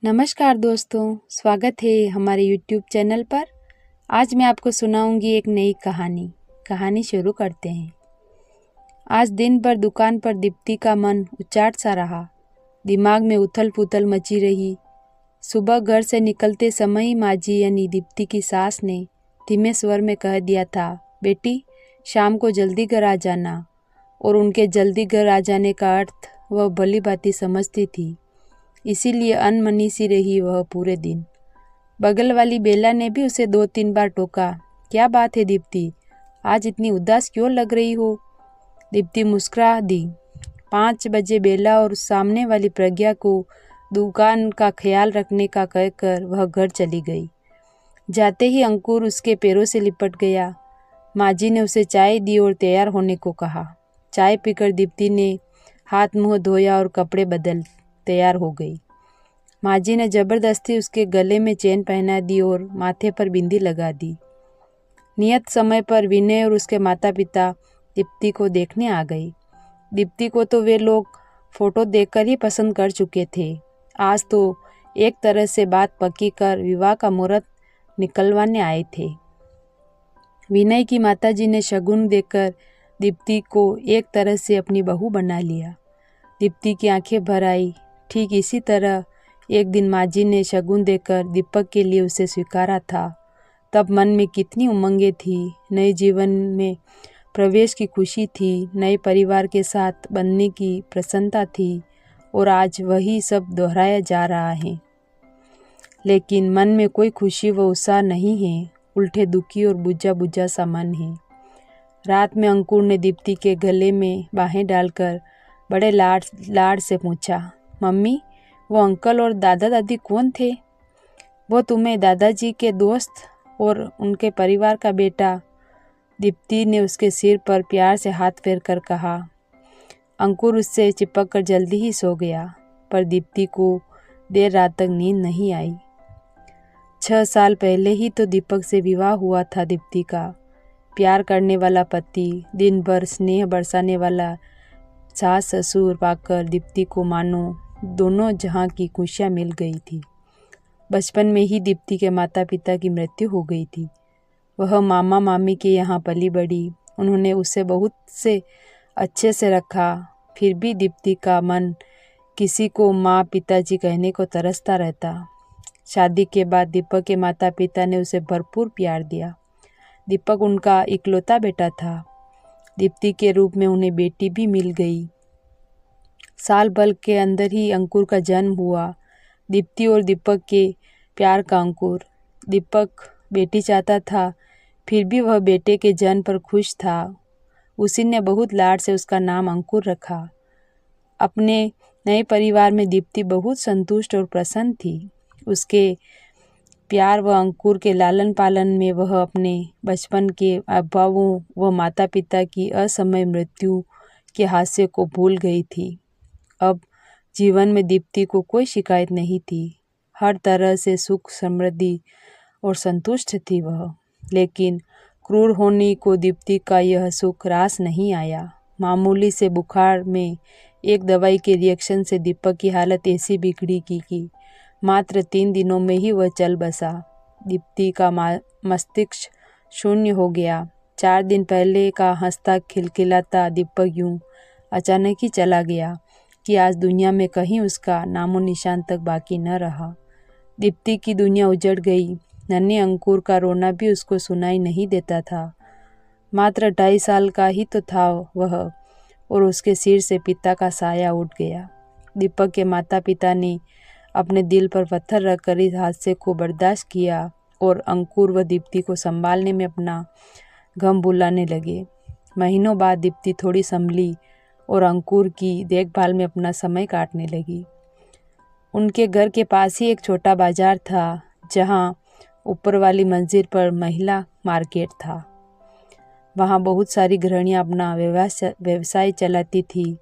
नमस्कार दोस्तों, स्वागत है हमारे YouTube चैनल पर। आज मैं आपको सुनाऊंगी एक नई कहानी शुरू करते हैं। आज दिन भर दुकान पर दीप्ति का मन उचाट सा रहा। दिमाग में उथल पुथल मची रही। सुबह घर से निकलते समय ही माँ जी यानी दीप्ति की सास ने धीमे स्वर में कह दिया था, बेटी शाम को जल्दी घर आ जाना। और उनके जल्दी घर आ जाने का अर्थ वह भली भांति समझती थी, इसीलिए अनमनी सी रही वह पूरे दिन। बगल वाली बेला ने भी उसे 2-3 बार टोका, क्या बात है दीप्ति, आज इतनी उदास क्यों लग रही हो। दीप्ति मुस्कुरा दी। 5 बजे बेला और सामने वाली प्रज्ञा को दुकान का ख्याल रखने का कहकर वह घर चली गई। जाते ही अंकुर उसके पैरों से लिपट गया। माँ जी ने उसे चाय दी और तैयार होने को कहा। चाय पीकर दीप्ति ने हाथ मुंह धोया और कपड़े बदल तैयार हो गई। माँ जी ने जबरदस्ती उसके गले में चेन पहना दी और माथे पर बिंदी लगा दी। नियत समय पर विनय और उसके माता पिता दीप्ति को देखने आ गए। दीप्ति को तो वे लोग फोटो देखकर ही पसंद कर चुके थे। आज तो एक तरह से बात पक्की कर विवाह का मुहूर्त निकलवाने आए थे। विनय की माताजी ने शगुन देकर दीप्ति को एक तरह से अपनी बहू बना लिया। दीप्ति की आंखें भर आई। ठीक इसी तरह एक दिन माँ जी ने शगुन देकर दीपक के लिए उसे स्वीकारा था। तब मन में कितनी उमंगें थी, नए जीवन में प्रवेश की खुशी थी, नए परिवार के साथ बनने की प्रसन्नता थी, और आज वही सब दोहराया जा रहा है। लेकिन मन में कोई खुशी व उत्साह नहीं है, उल्टे दुखी और बुझा बुझा सा मन है। रात में अंकुर ने दीप्ति के गले में बाहें डालकर बड़े लाड से पूछा, मम्मी वो अंकल और दादा दादी कौन थे। वो तुम्हें दादाजी के दोस्त और उनके परिवार का बेटा। दीप्ति ने उसके सिर पर प्यार से हाथ फेर कर कहा। अंकुर उससे चिपक कर जल्दी ही सो गया, पर दीप्ति को देर रात तक नींद नहीं आई। 6 साल पहले ही तो दीपक से विवाह हुआ था दीप्ति का। प्यार करने वाला पति, दिन भर स्नेह बरसाने वाला सास ससुर पाकर दीप्ति को मानो दोनों जहां की खुशियां मिल गई थी। बचपन में ही दीप्ति के माता पिता की मृत्यु हो गई थी। वह मामा मामी के यहाँ पली बड़ी। उन्होंने उसे बहुत से अच्छे से रखा। फिर भी दीप्ति का मन किसी को माँ पिताजी कहने को तरसता रहता। शादी के बाद दीपक के माता पिता ने उसे भरपूर प्यार दिया। दीपक उनका इकलौता बेटा था। दीप्ति के रूप में उन्हें बेटी भी मिल गई। साल भर के अंदर ही अंकुर का जन्म हुआ। दीप्ति और दीपक के प्यार का अंकुर। दीपक बेटी चाहता था, फिर भी वह बेटे के जन्म पर खुश था। उसी ने बहुत लाड से उसका नाम अंकुर रखा। अपने नए परिवार में दीप्ति बहुत संतुष्ट और प्रसन्न थी। उसके प्यार व अंकुर के लालन पालन में वह अपने बचपन के अभावों व माता पिता की असमय मृत्यु के हादसे को भूल गई थी। अब जीवन में दीप्ति को कोई शिकायत नहीं थी। हर तरह से सुख समृद्धि और संतुष्ट थी वह। लेकिन क्रूर होने को दीप्ति का यह सुख रास नहीं आया। मामूली से बुखार में एक दवाई के रिएक्शन से दीपक की हालत ऐसी बिगड़ी कि मात्र 3 दिनों में ही वह चल बसा। दीप्ति का मस्तिष्क शून्य हो गया। 4 दिन पहले का हंसता खिलखिलाता दीपक यूं अचानक ही चला गया कि आज दुनिया में कहीं उसका नामो निशान तक बाकी न रहा। दीप्ति की दुनिया उजड़ गई। नन्हे अंकुर का रोना भी उसको सुनाई नहीं देता था। मात्र 2.5 साल का ही तो था वह, और उसके सिर से पिता का साया उठ गया। दीपक के माता पिता ने अपने दिल पर पत्थर रखकर इस हादसे को बर्दाश्त किया और अंकुर व दीप्ति को संभालने में अपना गम भुलाने लगे। महीनों बाद दीप्ति थोड़ी संभली और अंकुर की देखभाल में अपना समय काटने लगी। उनके घर के पास ही एक छोटा बाजार था, जहां ऊपर वाली मंजिल पर महिला मार्केट था। वहां बहुत सारी गृहिणियां अपना व्यवसाय चलाती थी।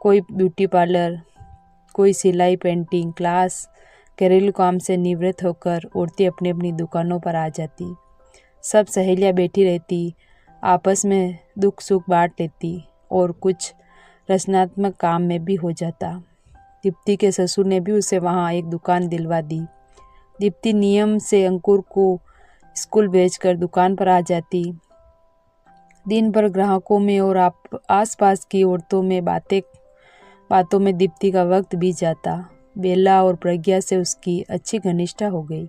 कोई ब्यूटी पार्लर, कोई सिलाई पेंटिंग क्लास। घरेलू काम से निवृत्त होकर औरतें अपनी अपनी दुकानों पर आ जाती। सब सहेलियां बैठी रहती, आपस में दुख सुख बांट लेती और कुछ रचनात्मक काम में भी हो जाता। दीप्ति के ससुर ने भी उसे वहाँ एक दुकान दिलवा दी। दीप्ति नियम से अंकुर को स्कूल भेजकर दुकान पर आ जाती। दिन भर ग्राहकों में और आसपास की औरतों में बातों में दीप्ति का वक्त बीत जाता। बेला और प्रज्ञा से उसकी अच्छी घनिष्ठता हो गई।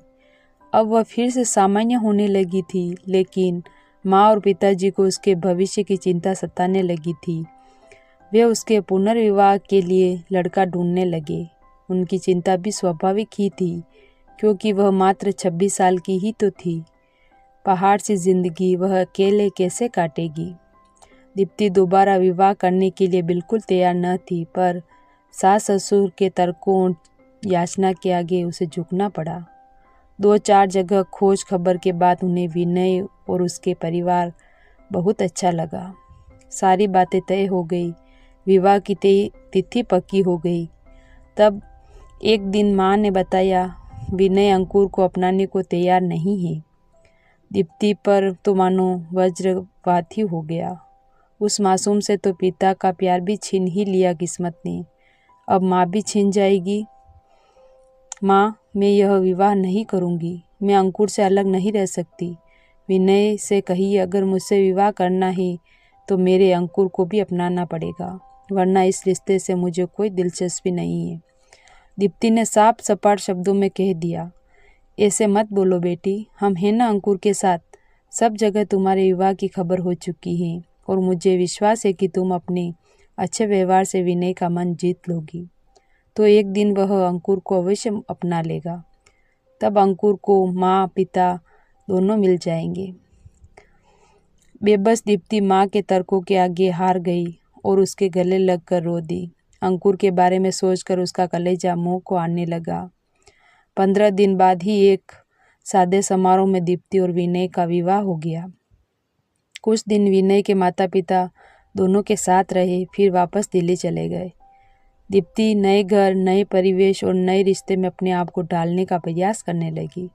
अब वह फिर से सामान्य होने लगी थी, लेकिन माँ और पिताजी को उसके भविष्य की चिंता सताने लगी थी। वे उसके पुनर्विवाह के लिए लड़का ढूंढने लगे। उनकी चिंता भी स्वाभाविक ही थी, क्योंकि वह मात्र 26 साल की ही तो थी। पहाड़ सी जिंदगी वह अकेले कैसे काटेगी। दीप्ति दोबारा विवाह करने के लिए बिल्कुल तैयार न थी, पर सास ससुर के तर्कों और याचना के आगे उसे झुकना पड़ा। 2-4 जगह खोज खबर के बाद उन्हें विनय और उसके परिवार बहुत अच्छा लगा। सारी बातें तय हो गई, विवाह की तिथि पक्की हो गई। तब एक दिन माँ ने बताया, विनय अंकुर को अपनाने को तैयार नहीं है। दीप्ति पर तो मानो वज्रपात ही हो गया। उस मासूम से तो पिता का प्यार भी छीन ही लिया किस्मत ने, अब माँ भी छीन जाएगी। माँ, मैं यह विवाह नहीं करूँगी। मैं अंकुर से अलग नहीं रह सकती। विनय से कहिए, अगर मुझसे विवाह करना है तो मेरे अंकुर को भी अपनाना पड़ेगा, वरना इस रिश्ते से मुझे कोई दिलचस्पी नहीं है। दीप्ति ने साफ सपाट शब्दों में कह दिया। ऐसे मत बोलो बेटी, हम हैं ना अंकुर के साथ। सब जगह तुम्हारे विवाह की खबर हो चुकी है और मुझे विश्वास है कि तुम अपने अच्छे व्यवहार से विनय का मन जीत लोगी, तो एक दिन वह अंकुर को अवश्य अपना लेगा। तब अंकुर को माँ पिता दोनों मिल जाएंगे। बेबस दीप्ति माँ के तर्कों के आगे हार गई और उसके गले लगकर रो दी। अंकुर के बारे में सोचकर उसका कलेजा मुंह को आने लगा। 15 दिन बाद ही एक सादे समारोह में दीप्ति और विनय का विवाह हो गया। कुछ दिन विनय के माता पिता दोनों के साथ रहे, फिर वापस दिल्ली चले गए। दीप्ति नए घर, नए परिवेश और नए रिश्ते में अपने आप को ढालने का प्रयास करने लगी।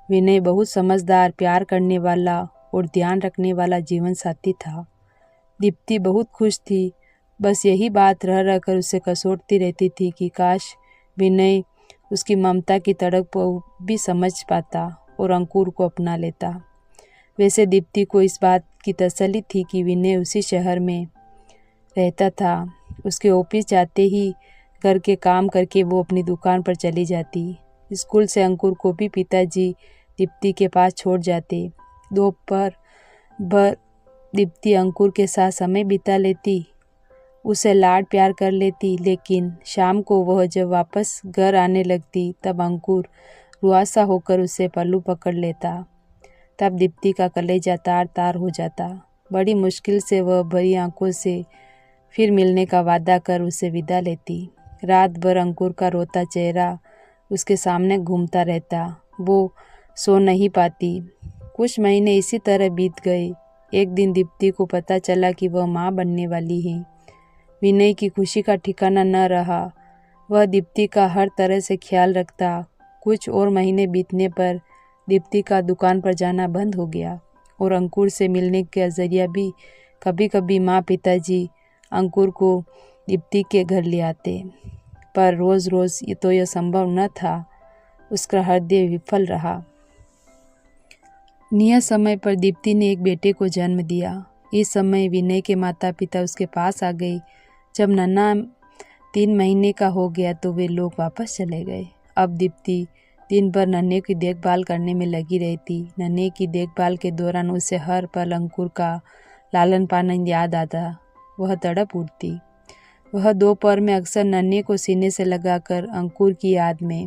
विनय बहुत समझदार, प्यार करने वाला और ध्यान रखने वाला जीवन साथी था। दीप्ति बहुत खुश थी। बस यही बात रह रहकर उसे कसौटती रहती थी कि काश विनय उसकी ममता की तड़प को भी समझ पाता और अंकुर को अपना लेता। वैसे दीप्ति को इस बात की तसल्ली थी कि विनय उसी शहर में रहता था। उसके ऑफिस जाते ही घर के काम करके वो अपनी दुकान पर चली जाती। स्कूल से अंकुर को भी पिताजी दीप्ति के पास छोड़ जाते। दोपहर भर दीप्ति अंकुर के साथ समय बिता लेती, उसे लाड प्यार कर लेती, लेकिन शाम को वह जब वापस घर आने लगती तब अंकुर रुआसा होकर उसे पल्लू पकड़ लेता। तब दीप्ति का कलेजा तार तार हो जाता। बड़ी मुश्किल से वह भरी आंखों से फिर मिलने का वादा कर उसे विदा लेती। रात भर अंकुर का रोता चेहरा उसके सामने घूमता रहता। वो सो नहीं पाती। कुछ महीने इसी तरह बीत गए। एक दिन दीप्ति को पता चला कि वह माँ बनने वाली है। विनय की खुशी का ठिकाना न रहा। वह दीप्ति का हर तरह से ख्याल रखता। कुछ और महीने बीतने पर दीप्ति का दुकान पर जाना बंद हो गया और अंकुर से मिलने का जरिया भी कभी कभी माँ पिताजी अंकुर को दीप्ति के घर ले आते, पर रोज़ रोज़ यह संभव न था। उसका हृदय विफल रहा। नियत समय पर दीप्ति ने एक बेटे को जन्म दिया। इस समय विनय के माता पिता उसके पास आ गए। जब नन्हा 3 महीने का हो गया तो वे लोग वापस चले गए। अब दीप्ति दिन भर नन्हे की देखभाल करने में लगी रहती। नन्हे की देखभाल के दौरान उसे हर पल अंकुर का लालन पालन याद आता। वह तड़प उठती। वह दोपहर में अक्सर नन्हे को सीने से लगाकर अंकुर की याद में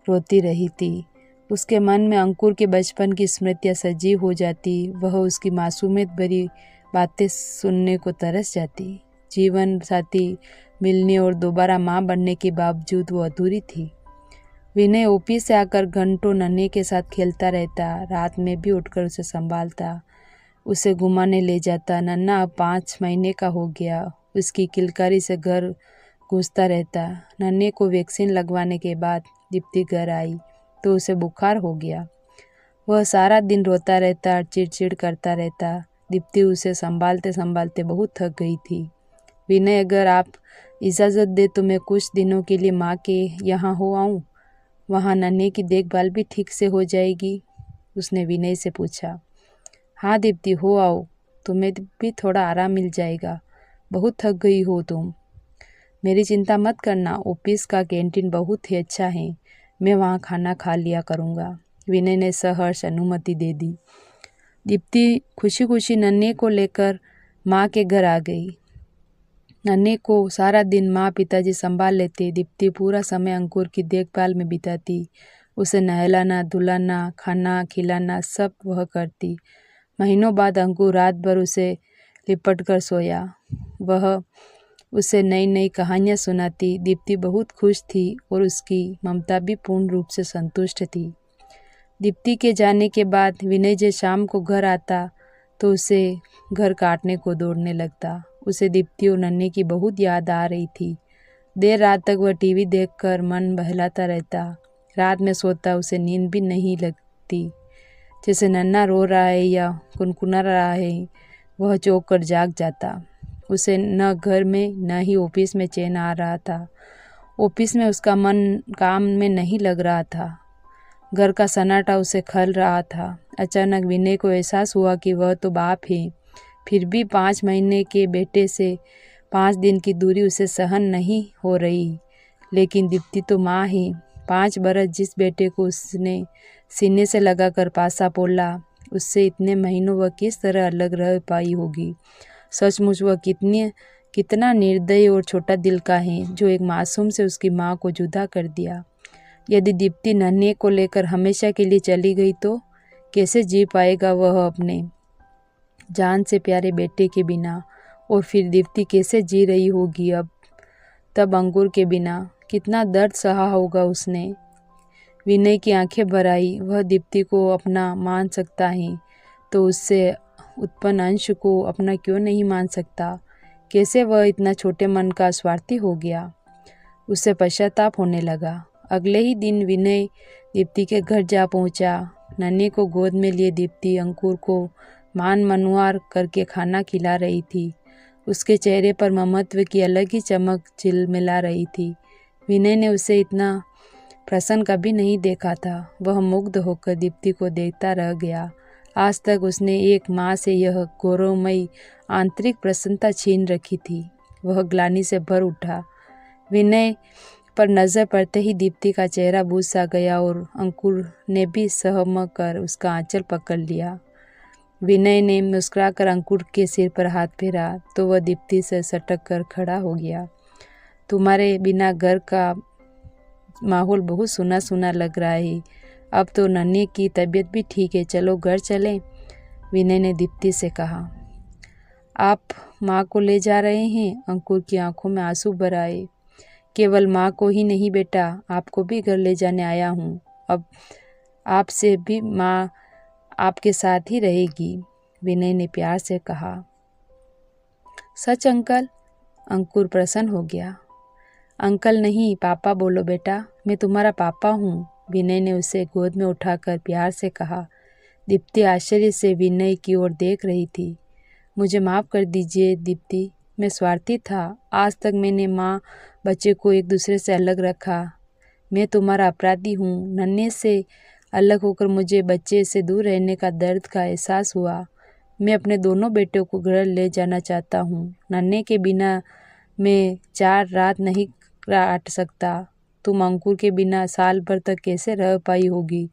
रोती रही थी। उसके मन में अंकुर के बचपन की स्मृतियाँ सजीव हो जाती। वह उसकी मासूमियत भरी बातें सुनने को तरस जाती। जीवन साथी मिलने और दोबारा माँ बनने के बावजूद वो अधूरी थी। विनय ऑफिस से आकर घंटों नन्हे के साथ खेलता रहता। रात में भी उठकर उसे संभालता, उसे घुमाने ले जाता। नन्हा अब 5 महीने का हो गया। उसकी किलकारी से घर गूंजता रहता। नन्हे को वैक्सीन लगवाने के बाद दीप्ति घर आई तो उसे बुखार हो गया। वह सारा दिन रोता रहता, चिड़चिड़ करता रहता। दीप्ति उसे संभालते संभालते बहुत थक गई थी। विनय, अगर आप इजाज़त दे तो मैं कुछ दिनों के लिए माँ के यहाँ हो आऊँ, वहाँ नन्हे की देखभाल भी ठीक से हो जाएगी। उसने विनय से पूछा। हाँ दीप्ति, हो आओ, तुम्हें भी थोड़ा आराम मिल जाएगा, बहुत थक गई हो तुम। मेरी चिंता मत करना, ऑफिस का कैंटीन बहुत ही अच्छा है, मैं वहाँ खाना खा लिया करूँगा। विनय ने सहर्ष अनुमति दे दी। दीप्ति खुशी खुशी नन्हे को लेकर माँ के घर आ गई। नन्हे को सारा दिन माँ पिताजी संभाल लेते। दीप्ति पूरा समय अंकुर की देखभाल में बिताती। उसे नहलाना, धुलाना, खाना खिलाना सब वह करती। महीनों बाद अंकुर रात भर उसे लिपट कर सोया। वह उसे नई नई कहानियाँ सुनाती। दीप्ति बहुत खुश थी और उसकी ममता भी पूर्ण रूप से संतुष्ट थी। दीप्ति के जाने के बाद विनय जब शाम को घर आता तो उसे घर काटने को दौड़ने लगता। उसे दीप्ति और नन्हे की बहुत याद आ रही थी। देर रात तक वह टीवी देखकर मन बहलाता रहता। रात में सोता उसे नींद भी नहीं लगती। जैसे नन्हा रो रहा है या कुनकुना रहा है, वह चौंक कर जाग जाता। उसे न घर में न ही ऑफिस में चैन आ रहा था। ऑफिस में उसका मन काम में नहीं लग रहा था। घर का सन्नाटा उसे खल रहा था। अचानक विनय को एहसास हुआ कि वह तो बाप है, फिर भी 5 महीने के बेटे से 5 दिन की दूरी उसे सहन नहीं हो रही। लेकिन दीप्ति तो माँ है। 5 बरस जिस बेटे को उसने सीने से लगाकर पासा पोला, उससे इतने महीनों वह किस तरह अलग रह पाई होगी। सचमुच वह कितना निर्दयी और छोटा दिल का है, जो एक मासूम से उसकी माँ को जुदा कर दिया। यदि दीप्ति नन्हे को लेकर हमेशा के लिए चली गई तो कैसे जी पाएगा वह अपने जान से प्यारे बेटे के बिना। और फिर दीप्ति कैसे जी रही होगी तब अंकुर के बिना। कितना दर्द सहा होगा उसने। विनय की आंखें भर आई। वह दीप्ति को अपना मान सकता है तो उससे उत्पन्न अंश को अपना क्यों नहीं मान सकता। कैसे वह इतना छोटे मन का स्वार्थी हो गया। उसे पश्चाताप होने लगा। अगले ही दिन विनय दीप्ति के घर जा पहुंचा। नन्हे को गोद में लिए दीप्ति अंकुर को मान मनुआर करके खाना खिला रही थी। उसके चेहरे पर ममत्व की अलग ही चमक झिलमिला रही थी। विनय ने उसे इतना प्रसन्न कभी नहीं देखा था। वह मुग्ध होकर दीप्ति को देखता रह गया। आज तक उसने एक माँ से यह गौरवमयी आंतरिक प्रसन्नता छीन रखी थी। वह ग्लानि से भर उठा। विनय पर नजर पड़ते ही दीप्ति का चेहरा बुझ सा गया और अंकुर ने भी सहम कर उसका आंचल पकड़ लिया। विनय ने मुस्कुराकर अंकुर के सिर पर हाथ फेरा तो वह दीप्ति से सटक कर खड़ा हो गया। तुम्हारे बिना घर का माहौल बहुत सुना सुना लग रहा है। अब तो नन्हे की तबीयत भी ठीक है, चलो घर चलें। विनय ने दीप्ति से कहा। आप माँ को ले जा रहे हैं? अंकुर की आंखों में आंसू भर आए। केवल माँ को ही नहीं बेटा, आपको भी घर ले जाने आया हूँ। अब आपसे भी माँ आपके साथ ही रहेगी, विनय ने प्यार से कहा। सच अंकल? अंकुर प्रसन्न हो गया। अंकल नहीं, पापा बोलो बेटा, मैं तुम्हारा पापा हूँ, विनय ने उसे गोद में उठाकर प्यार से कहा। दीप्ति आश्चर्य से विनय की ओर देख रही थी। मुझे माफ़ कर दीजिए दीप्ति, मैं स्वार्थी था। आज तक मैंने माँ बच्चे को एक दूसरे से अलग रखा। मैं तुम्हारा अपराधी हूँ। नन्हे से अलग होकर मुझे बच्चे से दूर रहने का दर्द का एहसास हुआ। मैं अपने दोनों बेटों को घर ले जाना चाहता हूँ। नन्हे के बिना मैं 4 रात नहीं काट सकता। तुम अंकुर के बिना साल भर तक कैसे रह पाई होगी।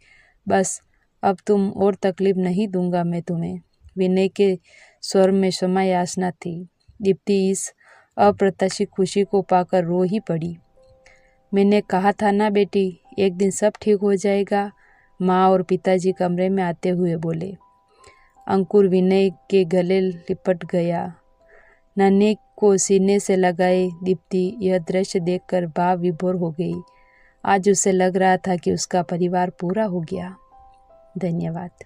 बस अब तुम और तकलीफ नहीं दूंगा मैं तुम्हें। विनय के स्वर में क्षमा याचना थी। दीप्ति इस अप्रत्याशित खुशी को पाकर रो ही पड़ी। मैंने कहा था ना बेटी, एक दिन सब ठीक हो जाएगा, माँ और पिताजी कमरे में आते हुए बोले। अंकुर विनय के गले लिपट गया। नन्हे को सीने से लगाए दीप्ति यह दृश्य देखकर भाव विभोर हो गई। आज उसे लग रहा था कि उसका परिवार पूरा हो गया। धन्यवाद।